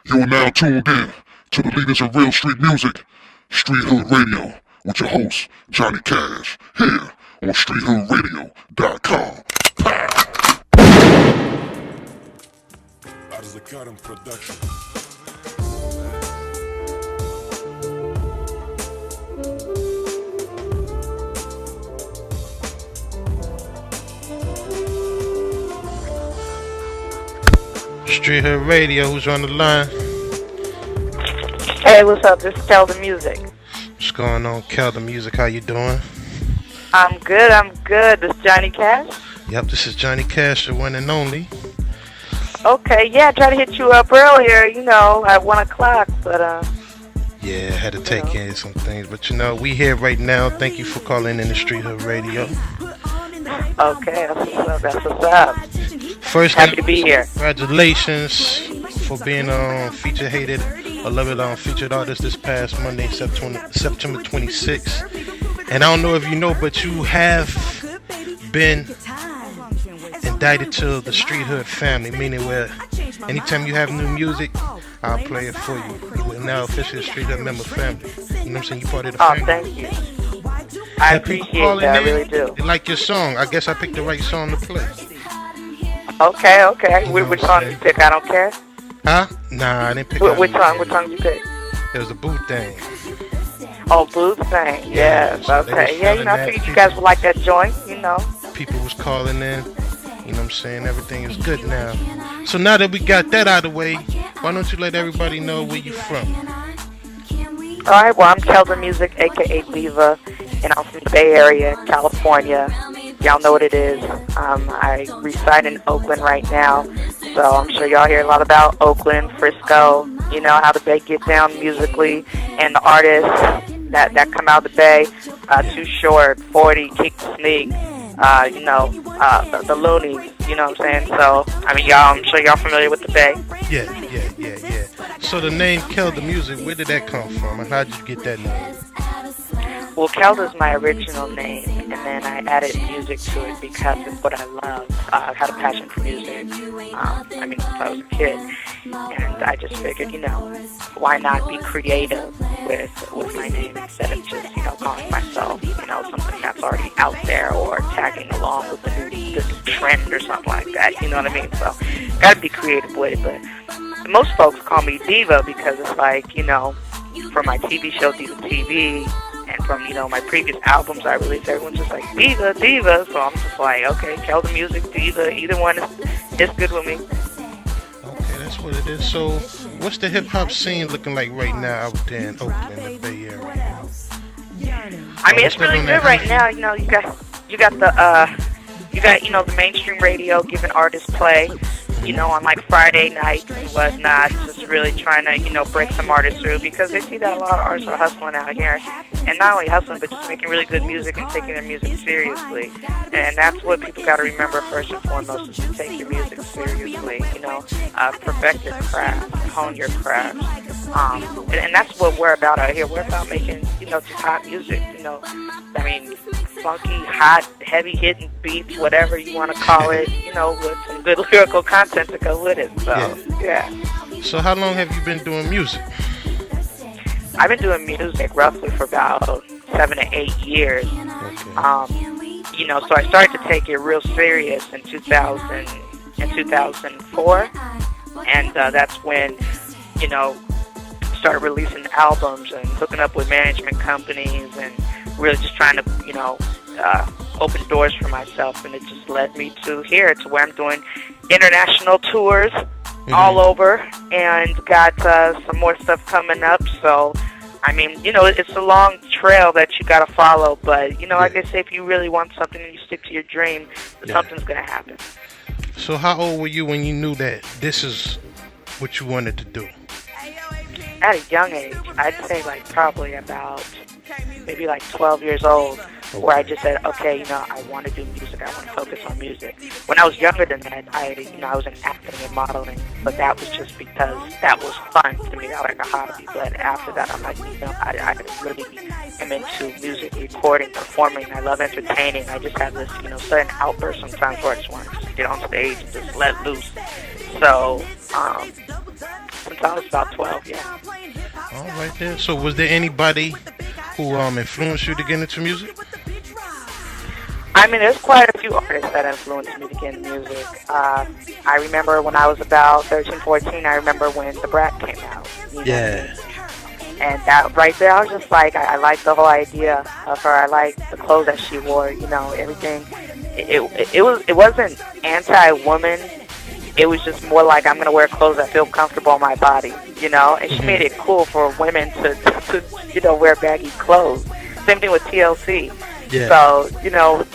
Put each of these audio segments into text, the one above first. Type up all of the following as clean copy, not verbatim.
You are now tuned in to the leaders of real street music, Street Hood Radio, with your host, Johnny Cash, here on StreetHoodRadio.com. Production. Street Hood Radio, who's on the line? Hey, what's up? This is KeldaMuzik. What's going on, KeldaMuzik? How you doing? I'm good. This is Johnny Cash? Yep, this is Johnny Cash, the one and only. Okay, yeah, I tried to hit you up earlier, at 1 o'clock, but, Yeah, I had to take care of some things, but we here right now. Thank you for calling in the Street Hood Radio. Okay, that's what's up. First, happy to be here. Congratulations for being featured featured artist this past Monday, September 26th. And I don't know if you know, but you have been indicted to the Street Hood family, meaning where anytime you have new music, I'll play it for you. You are now officially a Street Hood member family. You know what I'm saying? You're part of the family. Oh, thank you. I appreciate that, I really do. They like your song. I guess I picked the right song to play. Okay. Which song did you pick? I don't care. Huh? Nah, I didn't pick Which song did you pick? It was a Boo Thing. Oh, Boo Thing. Yes, so okay. Yeah, I figured you guys would like that joint, People was calling in. You know what I'm saying? Everything is good now. So now that we got that out of the way, why don't you let everybody know where you from? Alright, well, I'm KeldaMuzik, a.k.a. Diva, and I'm from the Bay Area, California. Y'all know what it is. I reside in Oakland right now, so I'm sure y'all hear a lot about Oakland, Frisco, how the Bay get down musically, and the artists that come out of the Bay, Too Short, 40, Kick the Sneak, the Loonies, you know what I'm saying? So, I'm sure y'all familiar with the Bay. Yeah. So the name KeldaMuzik, where did that come from, and how did you get that name? Well, Kelda's my original name, and then I added music to it because it's what I love. I've had a passion for music, since I was a kid, and I just figured, why not be creative with my name instead of just, calling myself, something that's already out there or tagging along with the new trend or something like that, you know what I mean? So, gotta be creative with it, but most folks call me Diva because it's like, from my TV show, Diva TV, and from, my previous albums I released, everyone's just like, Diva. So I'm just like, okay, KeldaMuzik, Diva, either one is good with me. Okay, that's what it is. So what's the hip-hop scene looking like right now out there in Oakland, the Bay Area? It's really good right now. You got the mainstream radio giving artists play, on like Friday nights and whatnot, just really trying to, break some artists through because they see that a lot of artists are hustling out here. And not only hustling, but just making really good music and taking their music seriously. And that's what people got to remember first and foremost, is to take your music seriously, perfect your craft, hone your craft. And that's what we're about out here. We're about making, just hot music, funky, hot, heavy-hitting beats, whatever you want to call it, with some good lyrical content to go with it. So, yeah. So how long have you been doing music? I've been doing music roughly for about 7 to 8 years. Okay. So I started to take it real serious in 2004, and that's when, started releasing albums and hooking up with management companies and really just trying to, open doors for myself, and it just led me to here, to where I'm doing international tours all over, and got some more stuff coming up. So, it's a long trail that you got to follow, but, like I say, if you really want something and you stick to your dream, something's going to happen. So how old were you when you knew that this is what you wanted to do? At a young age, I'd say probably about maybe 12 years old, where I just said, okay, I want to do music. I want to focus on music. When I was younger than that, I was in acting and modeling, but that was just because that was fun to me. That was like a hobby. But after that, I'm like, I really am into music, recording, performing. I love entertaining. I just have this, sudden outburst sometimes where I just want to get on stage and just let loose. So, since I was about 12. Yeah. All right there. So was there anybody who influenced you to get into music? I mean, there's quite a few artists that influenced me to get into music. I remember when I was about 13, 14, I remember when The Brat came out. Yeah. And that right there, I was just like, I liked the whole idea of her. I liked the clothes that she wore, everything. It wasn't anti-woman. It was just more like, I'm going to wear clothes that feel comfortable on my body, And she made it cool for women to wear baggy clothes. Same thing with TLC. Yeah. So,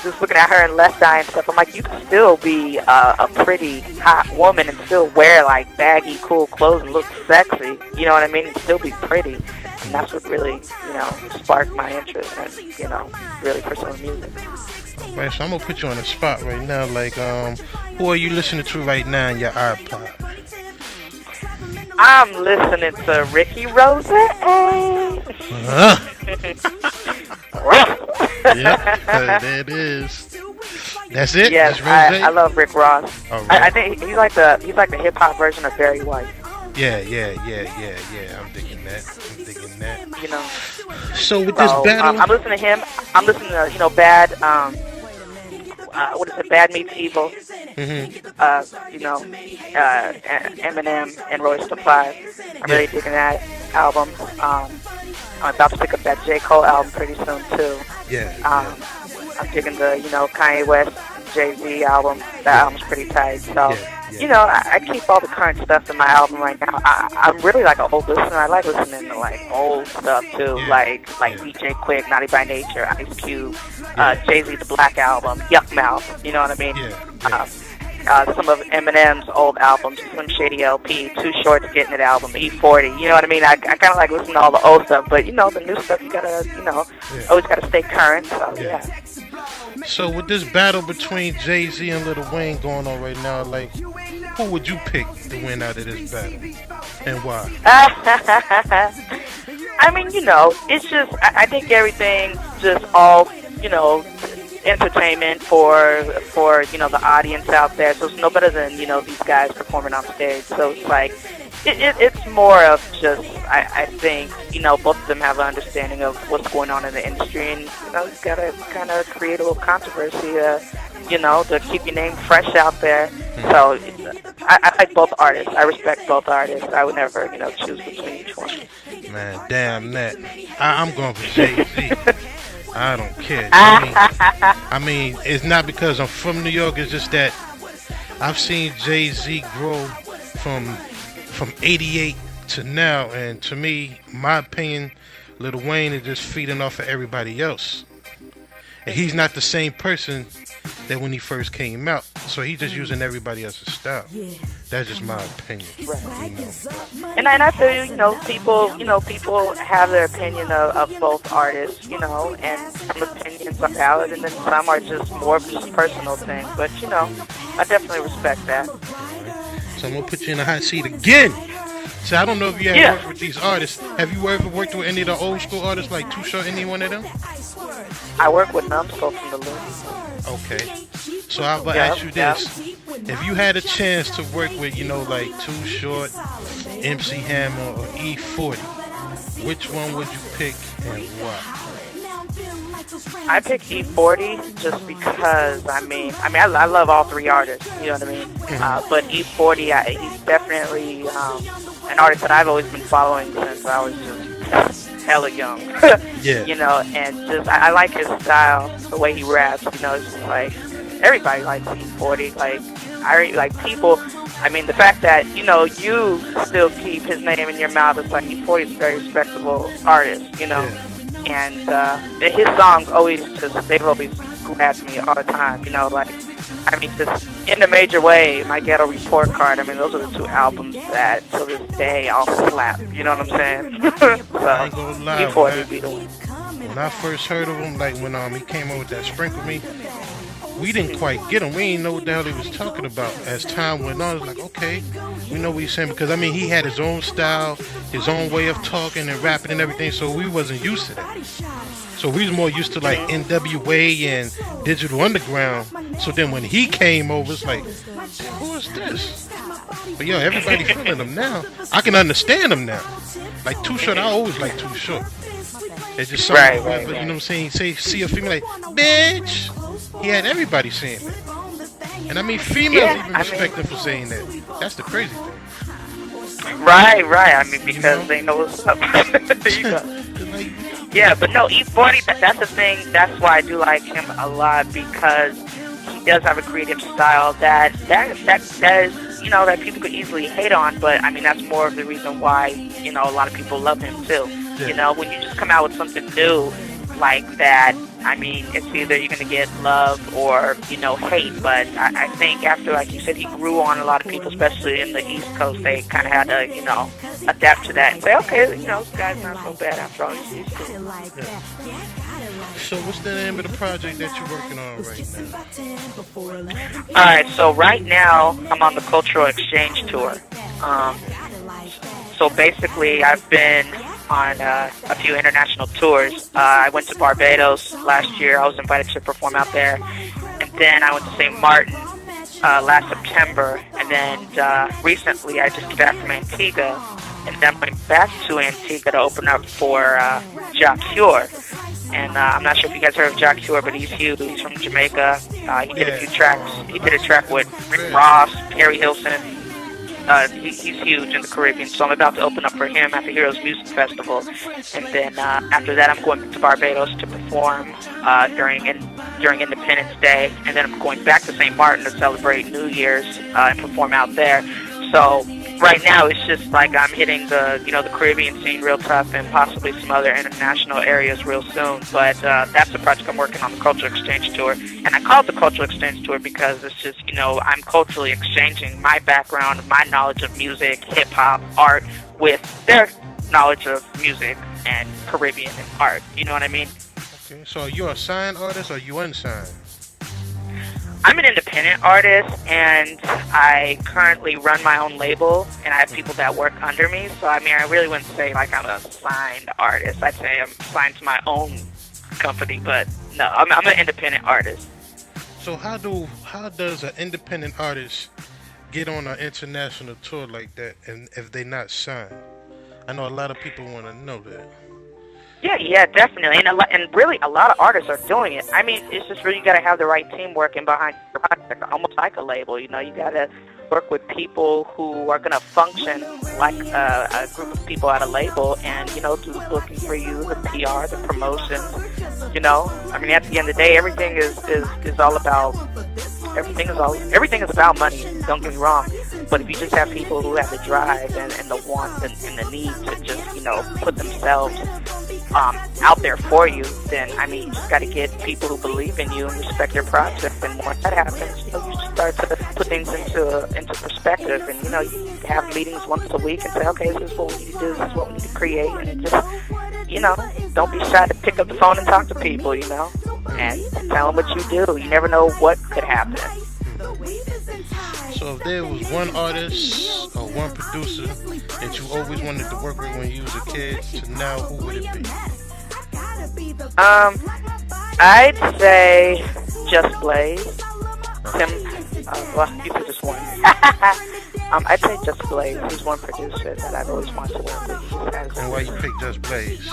just looking at her in Left Eye and stuff, I'm like, you can still be a pretty hot woman and still wear, like, baggy, cool clothes and look sexy, you know what I mean, and still be pretty. And that's what really, sparked my interest in, really pursuing music. Right, so I'm going to put you on the spot right now. Like, who are you listening to right now in your iPod? I'm listening to Ricky Rose. Yep, there it is. That's it. Yes, I love Rick Ross. All right. I think he's like the hip hop version of Barry White. Yeah. I'm digging that. So with So, this battle, I'm listening to him. I'm listening to Bad. What is it? Bad Meets Evil. Eminem and Royce the Five. I'm really digging that album. I'm about to pick up that J. Cole album pretty soon too. I'm digging the Kanye West, Jay-Z album. That album's pretty tight. So I keep all the current stuff in my album right now. I'm really like an old listener. I like listening to like old stuff too, like DJ Quick, Naughty by Nature, Ice Cube, Jay-Z the Black Album, Yuck Mouth. You know what I mean? Some of Eminem's old albums, Slim Shady LP, Too Short to Getting It album, E40. You know what I mean? I kind of like listening to all the old stuff, but the new stuff you gotta, always gotta stay current. So So with this battle between Jay-Z and Lil Wayne going on right now, like, who would you pick to win out of this battle, and why? I mean, it's just I think everything's just all entertainment for the audience out there. So it's no better than these guys performing on stage. So it's like it's more of just I think both of them have an understanding of what's going on in the industry, and you gotta kind of create a little controversy to keep your name fresh out there. So I like both artists. I respect both artists. I would never choose between each one. Man, damn that. I'm going for Jay-Z. I don't care. I mean, it's not because I'm from New York. It's just that I've seen Jay-Z grow from 88 to now, and to me, my opinion, Lil Wayne is just feeding off of everybody else. And he's not the same person that when he first came out, so he's just using everybody else's style. That's just my opinion. Right. And I feel people have their opinion of both artists, and some opinions are valid, and then some are just more of just personal things. But I definitely respect that. So I'm gonna put you in the hot seat again. So I don't know if you have worked with these artists. Have you ever worked with any of the old school artists, like Too Short, any one of them? I work with Numbskull from the Loons. Okay. So I'll ask you this. If you had a chance to work with, like Too Short, MC Hammer, or E40, which one would you pick and why? I pick E40 just because, I love all three artists, you know what I mean? But E40, he's definitely an artist that I've always been following since I was just hella young. And just, I like his style, the way he raps, it's just like, everybody likes E40, like people, the fact that, you still keep his name in your mouth, it's like E40 is a very respectable artist, and his songs they've always grabbed me all the time, just In a Major Way, My Ghetto Report Card, those are the two albums that, to this day, I'll slap, you know what I'm saying? So, I ain't gonna lie, E40 would be the one. When I first heard of him, like when he came up with that Sprinkle Me, we didn't quite get him. We didn't know what the hell he was talking about. As time went on, it was like, okay, we know what he's saying. Because, he had his own style, his own way of talking and rapping and everything, so we wasn't used to that. So we was more used to, like, NWA and Digital Underground. So then when he came over, it's like, who is this? But yo, everybody feeling them now. I can understand them now. Like Too Short, I always like Too Short. It's just something, Right, but you know what I'm saying? See a female like, bitch. He had everybody saying that. And I mean, females even respect him for saying that. That's the crazy thing. Right. I mean, because they know what's up. You know. Yeah, but no, E40, that's the thing. That's why I do like him a lot, because he does have a creative style that is, you know, that people could easily hate on, but I mean, that's more of the reason why, you know, a lot of people love him too. Yeah. You know, when you just come out with something new like that, I mean, it's either you're going to get love or, you know, hate. But I think after, like you said, he grew on a lot of people, especially in the East Coast. They kind of had to, you know, adapt to that and say, okay, you know, this guy's not so bad after all. He's cool. Yeah. So what's the name of the project that you're working on right now? All right, so right now I'm on the Cultural Exchange Tour. So basically I've been on a few international tours. I went to Barbados last year. I was invited to perform out there. And then I went to St. Martin last September. And then recently I just got back from Antigua. And then I went back to Antigua to open up for Jock Cure. And I'm not sure if you guys heard of Jock Cure, but he's huge. He's from Jamaica. He did a few tracks. He did a track with Rick Ross, Harry Hilson. He's huge in the Caribbean, so I'm about to open up for him at the Heroes Music Festival. And then after that, I'm going to Barbados to perform during Independence Day. And then I'm going back to St. Martin to celebrate New Year's and perform out there. So right now, it's just like I'm hitting the Caribbean scene real tough, and possibly some other international areas real soon. But that's the project I'm working on, the Cultural Exchange Tour. And I call it the Cultural Exchange Tour because it's just, you know, I'm culturally exchanging my background, my knowledge of music, hip-hop, art, with their knowledge of music and Caribbean and art. You know what I mean? Okay, so are you a signed artist or are you unsigned? I'm an independent artist, and I currently run my own label, and I have people that work under me. So, I mean, I really wouldn't say, like, I'm a signed artist. I'd say I'm signed to my own company, but no, I'm an independent artist. So how does an independent artist get on an international tour like that, and if they're not signed? I know a lot of people want to know that. Yeah, definitely, and really a lot of artists are doing it. I mean, it's just really, you got to have the right team working behind your project, almost like a label. You know, you got to work with people who are going to function like a group of people at a label, and, you know, just looking for you, the PR, the promotion. You know, I mean, at the end of the day, everything is all about. Everything is about money. Don't get me wrong, but if you just have people who have the drive and the want and the need to just, you know, put themselves out there for you, then, I mean, you just got to get people who believe in you and respect your project. And once that happens, you know, you start to put things into perspective, and, you know, you have meetings once a week and say, okay, this is what we need to do, this is what we need to create, and just, you know, don't be shy to pick up the phone and talk to people, you know, and tell them what you do. You never know what could happen. So if there was one artist or one producer that you always wanted to work with when you was a kid, to now, who would it be? I'd say Just Blaze. Tim, well, you said just one. I'd say Just Blaze. He's one producer that I've always wanted to work with. And why you pick Just Blaze?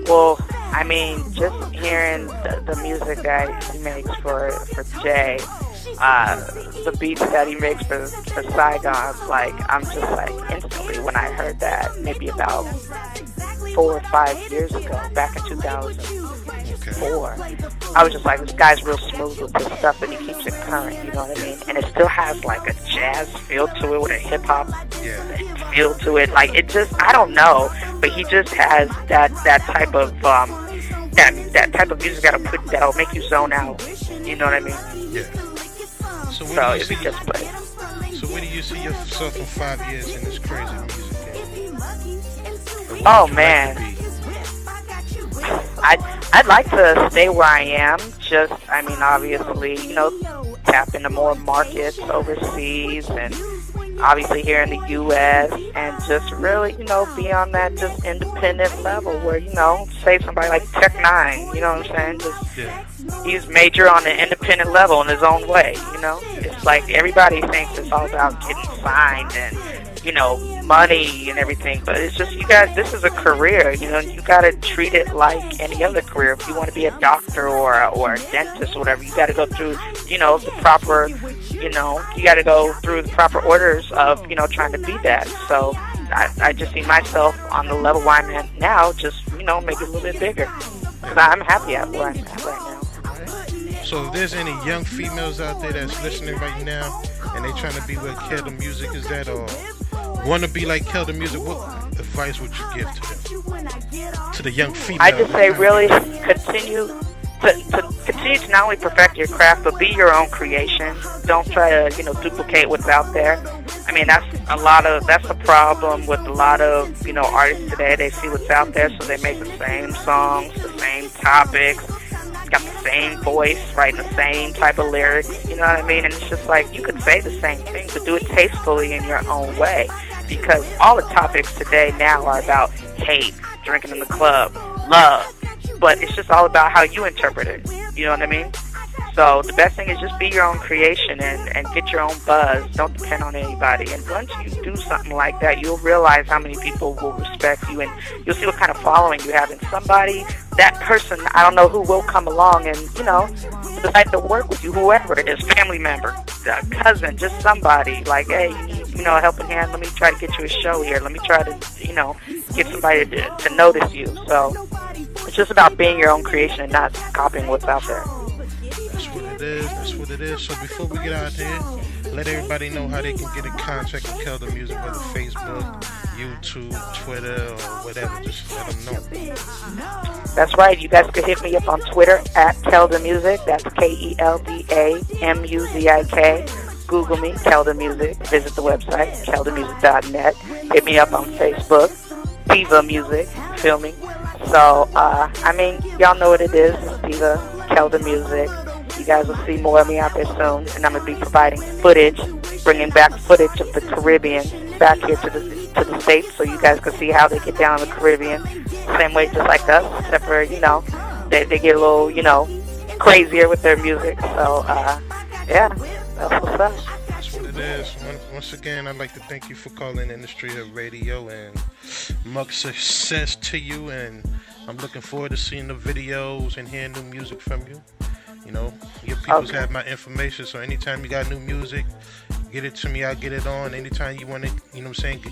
Well, I mean, just hearing the music that he makes for Jay, the beats that he makes for Saigon, like, I'm just like, instantly when I heard that, maybe about 4 or 5 years ago, back in 2004, I was just like, this guy's real smooth with his stuff, and he keeps it current, you know what I mean? And it still has like a jazz feel to it with a hip hop feel to it. Like, it just, I don't know, but he just has that type of that type of music that'll make you zone out. You know what I mean? Yeah. So where do you see yourself in 5 years in this crazy music game? Oh man, I'd like to stay where I am. Just, I mean, obviously, you know, tap into more markets overseas, and obviously here in the U.S., and just really, you know, be on that just independent level where, you know, say somebody like Tech Nine, you know what I'm saying? Just he's major on the independent level in his own way, you know. It's like everybody thinks it's all about getting signed and money and everything, but it's just, you guys, this is a career. You got to treat it like any other career. If you want to be a doctor or a dentist or whatever, you got to go through the proper you got to go through the proper orders of trying to be that. So I just see myself on the level where I'm at now, just make it a little bit bigger, because I'm happy at where I'm at right now. So if there's any young females out there that's listening right now and they trying to be where KeldaMuzik is at, or want to be like KeldaMuzik, what advice would you give to them? To the young females? I just say really continue to not only perfect your craft, but be your own creation. Don't try to duplicate what's out there. I mean, that's the problem with a lot of artists today. They see what's out there, so they make the same songs, the same topics, got the same voice, writing the same type of lyrics. You know what I mean? And it's just like, you could say the same thing, but do it tastefully in your own way. Because all the topics today now are about hate, drinking in the club, love. But it's just all about how you interpret it. You know what I mean? So the best thing is just be your own creation and get your own buzz. Don't depend on anybody. And once you do something like that, you'll realize how many people will respect you, and you'll see what kind of following you have. And that person, I don't know who will come along and, decide to work with you, whoever it is, family member, cousin, just somebody. Like, hey, you need, a helping hand. Let me try to get you a show here. Let me try to, get somebody to notice you. So it's just about being your own creation and not copying what's out there. That's what it is. So before we get out there, let everybody know how they can get in contact with KeldaMuzik, whether Facebook, YouTube, Twitter, or whatever. Just let them know. That's right. You guys can hit me up on Twitter at KeldaMuzik. That's KeldaMuzik. Google me, KeldaMuzik. Visit the website, KeldaMuzik.net. Hit me up on Facebook, Diva Music. Feel me? So, y'all know what it is. Diva, KeldaMuzik. You guys will see more of me out there soon, and I'm going to be providing footage, bringing back footage of the Caribbean back here to the States, so you guys can see how they get down in the Caribbean. Same way just like us, except for, they get a little, crazier with their music. So, yeah, that's what's up. That's what it is. Once again, I'd like to thank you for calling Industry Hit Radio, and much success to you, and I'm looking forward to seeing the videos and hearing new music from you. Your peoples have my information, so anytime you got new music, get it to me, I'll get it on. Anytime you want to,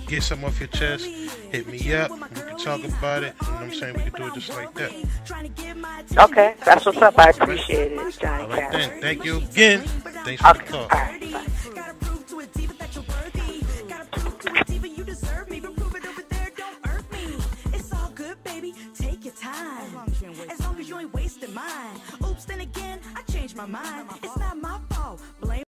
get something off your chest, hit me up, we can talk about it, we can do it just like that. Okay, that's what's up, I appreciate it, Johnny. All right then, thank you again, thanks for the call. All right, bye. As long as you ain't wasting mine. Oops, then again, I changed my mind. It's not my fault. Blame